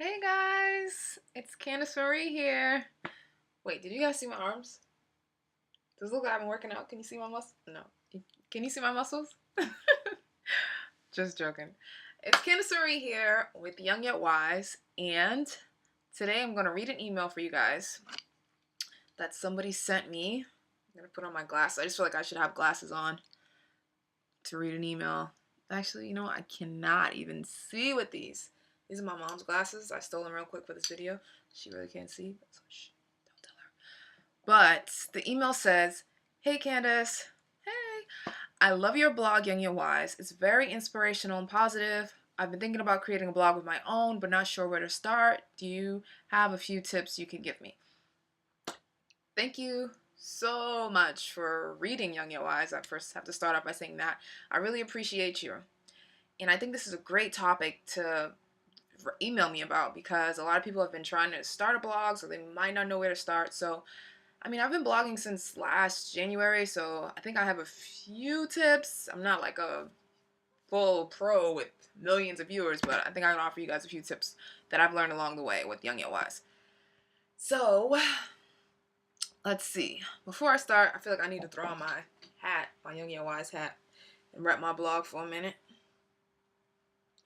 Hey guys, it's Candace Marie here. Wait, did you guys see my arms? Does it look like I've been working out? Can you see my muscles? No. Can you see my muscles? Just joking. It's Candace Marie here with Young Yet Wise, and today I'm going to read an email for you guys that somebody sent me. I'm going to put on my glasses. I just feel like I should have glasses on to read an email. Actually, I cannot even see with these. These are my mom's glasses. I stole them real quick for this video. She really can't see, so shh, don't tell her. But the email says, "Hey Candace, hey, I love your blog, Young and Wise. It's very inspirational and positive. I've been thinking about creating a blog of my own, but not sure where to start. Do you have a few tips you can give me?" Thank you so much for reading Young Yet Wise. I first have to start off by saying that. I really appreciate you. And I think this is a great topic to email me about because a lot of people have been trying to start a blog, so they might not know where to start. So, I've been blogging since last January, so I think I have a few tips. I'm not like a full pro with millions of viewers, but I think I can offer you guys a few tips that I've learned along the way with Young Yet Wise. So, let's see. Before I start, I feel like I need to throw on my hat, my Young Yet Wise hat, and rep my blog for a minute.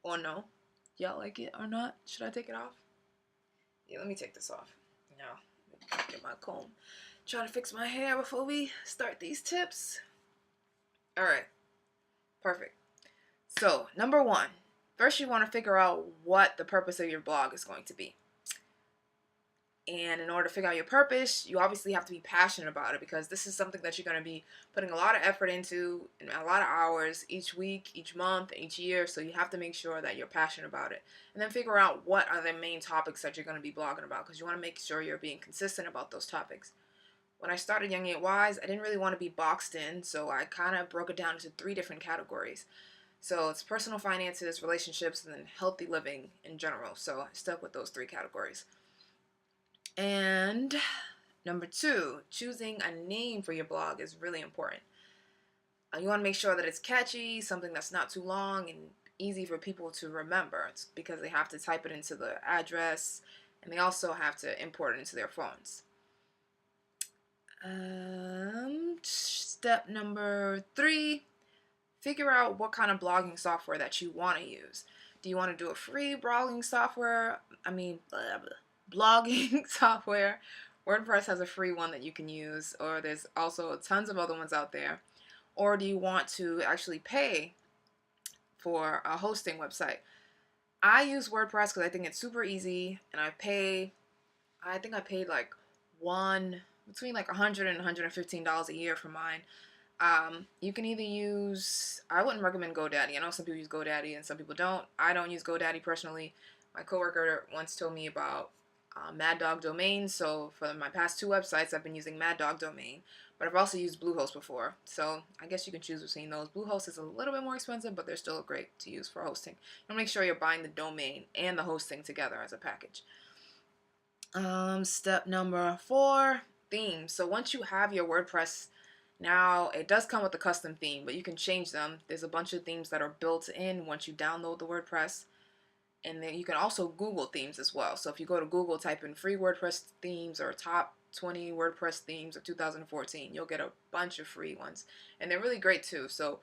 Or no. Y'all like it or not? Should I take it off? Yeah, let me take this off. Now, get my comb. Try to fix my hair before we start these tips. Alright. Perfect. So, number one. First, you want to figure out what the purpose of your blog is going to be. And in order to figure out your purpose, you obviously have to be passionate about it because this is something that you're going to be putting a lot of effort into and a lot of hours each week, each month, each year. So you have to make sure that you're passionate about it. And then figure out what are the main topics that you're going to be blogging about because you want to make sure you're being consistent about those topics. When I started Young Yet Wise, I didn't really want to be boxed in, so I kind of broke it down into 3 different categories. So it's personal finances, relationships, and then healthy living in general. So I stuck with those 3 categories. And number 2, choosing a name for your blog is really important. You want to make sure that it's catchy, something that's not too long and easy for people to remember. It's because they have to type it into the address and they also have to import it into their phones. Step number 3, figure out what kind of blogging software that you want to use. Do you want to do a free blogging software? Blogging software. WordPress has a free one that you can use, or there's also tons of other ones out there. Or do you want to actually pay for a hosting website? I use WordPress because I think it's super easy, and I think I paid like between like $100 and $115 a year for mine. You can either use, I wouldn't recommend GoDaddy. I know some people use GoDaddy and some people don't. I don't use GoDaddy personally. My coworker once told me about Mad Dog Domain, so for my past 2 websites I've been using Mad Dog Domain, but I've also used Bluehost before, so I guess you can choose between those. Bluehost is a little bit more expensive, but they're still great to use for hosting. You want to make sure you're buying the domain and the hosting together as a package. Step number 4, themes. So once you have your WordPress, now it does come with a custom theme, but you can change them. There's a bunch of themes that are built in once you download the WordPress. And then you can also Google themes as well. So if you go to Google, type in free WordPress themes or top 20 WordPress themes of 2014, you'll get a bunch of free ones. And they're really great too. So,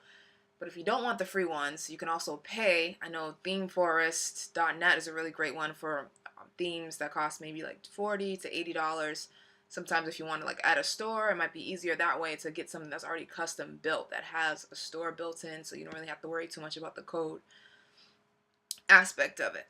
but if you don't want the free ones, you can also pay. I know themeforest.net is a really great one for themes that cost maybe like $40 to $80. Sometimes if you want to like add a store, it might be easier that way to get something that's already custom built that has a store built in, so you don't really have to worry too much about the code aspect of it.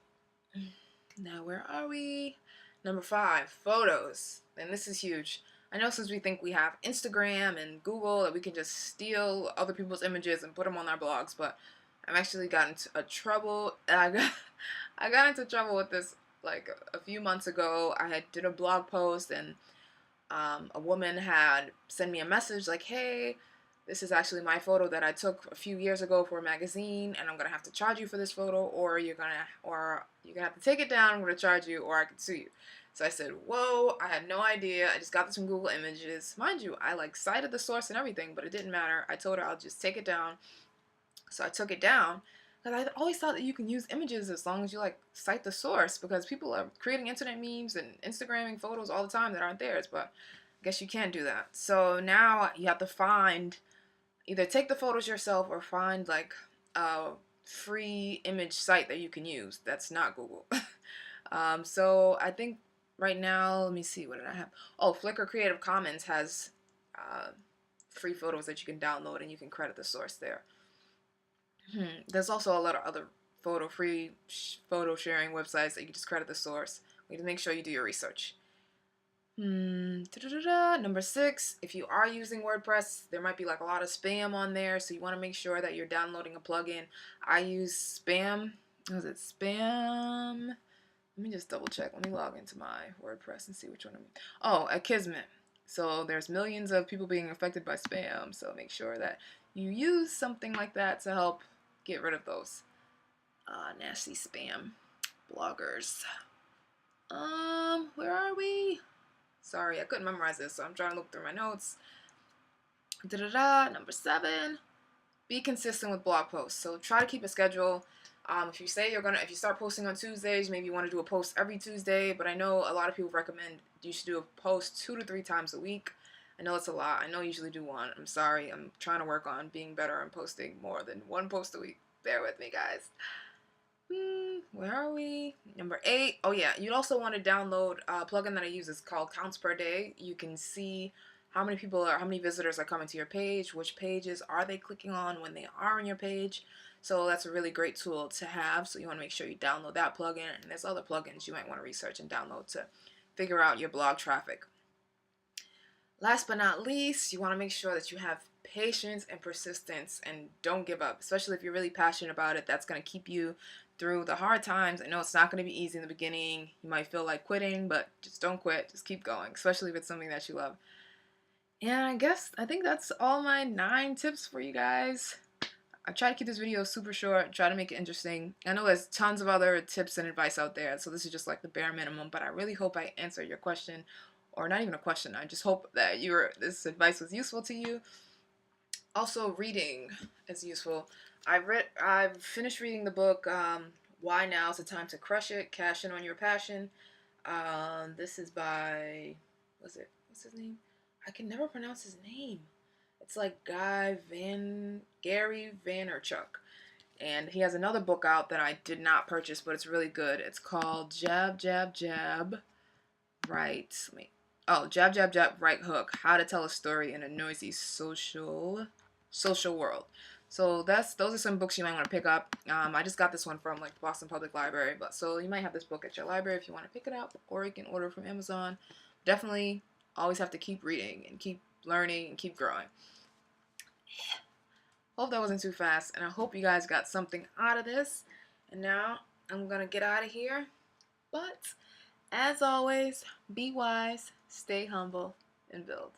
Now, where are we? Number 5, photos. And this is huge. I know since we think we have Instagram and Google that we can just steal other people's images and put them on our blogs, but I've actually gotten into trouble. I got into trouble with this like a few months ago. I did a blog post and a woman had sent me a message like, "Hey, this is actually my photo that I took a few years ago for a magazine, and I'm gonna have to charge you for this photo, or you're gonna have to take it down. I'm gonna charge you, or I could sue you." So I said, "Whoa!" I had no idea. I just got this from Google Images, mind you. I like cited the source and everything, but it didn't matter. I told her I'll just take it down. So I took it down Because I always thought that you can use images as long as you like cite the source, because people are creating internet memes and Instagramming photos all the time that aren't theirs, but I guess you can't do that. So now you have to find, either take the photos yourself or find like a free image site that you can use that's not Google. So I think right now, let me see, what did I have? Oh, Flickr Creative Commons has uh, free photos that you can download and you can credit the source there. There's also a lot of other photo sharing websites that you just credit the source. You need to make sure you do your research. Number 6, if you are using WordPress, there might be like a lot of spam on there, so you want to make sure that you're downloading a plugin. I use Spam. Was it Spam? Let me just double check. Let me log into my WordPress and see which one I'm. Oh, Akismet. So there's millions of people being affected by spam, so make sure that you use something like that to help get rid of those nasty spam bloggers. Where are we? Sorry, I couldn't memorize this, so I'm trying to look through my notes. Number 7, be consistent with blog posts. So try to keep a schedule. If you say if you start posting on Tuesdays, maybe you want to do a post every Tuesday, but I know a lot of people recommend you should do a post 2 to 3 times a week. I know it's a lot. I know you usually do one. I'm sorry. I'm trying to work on being better and posting more than 1 post a week. Bear with me, guys. Where are we? Number 8. Oh yeah, you'd also want to download a plugin that I use. It's called Counts Per Day. You can see how many visitors are coming to your page, which pages are they clicking on when they are on your page. So that's a really great tool to have. So you want to make sure you download that plugin, and there's other plugins you might want to research and download to figure out your blog traffic. Last but not least, you want to make sure that you have patience and persistence and don't give up, especially if you're really passionate about it. That's going to keep you through the hard times. I know it's not going to be easy in the beginning. You might feel like quitting, but just don't quit. Just keep going, especially if it's something that you love. And I think that's all my 9 tips for you guys. I try to keep this video super short, try to make it interesting. I know there's tons of other tips and advice out there, so this is just like the bare minimum, but I really hope I answered your question, or not even a question. I just hope that this advice was useful to you. Also, reading is useful. I've finished reading the book, Why Now's the Time to Crush It, Cash In on Your Passion. This is by, what's his name? I can never pronounce his name. It's like Gary Vaynerchuk. And he has another book out that I did not purchase, but it's really good. It's called Jab, Jab, Jab, Right. Jab, Jab, Jab, Right Hook. How to Tell a Story in a Noisy Social World. So those are some books you might want to pick up. I just got this one from like Boston Public Library, so you might have this book at your library if you want to pick it up, or you can order from Amazon. Definitely always have to keep reading and keep learning and keep growing. Hope that wasn't too fast, and I hope you guys got something out of this. And now I'm gonna get out of here. But as always, be wise, stay humble, and build.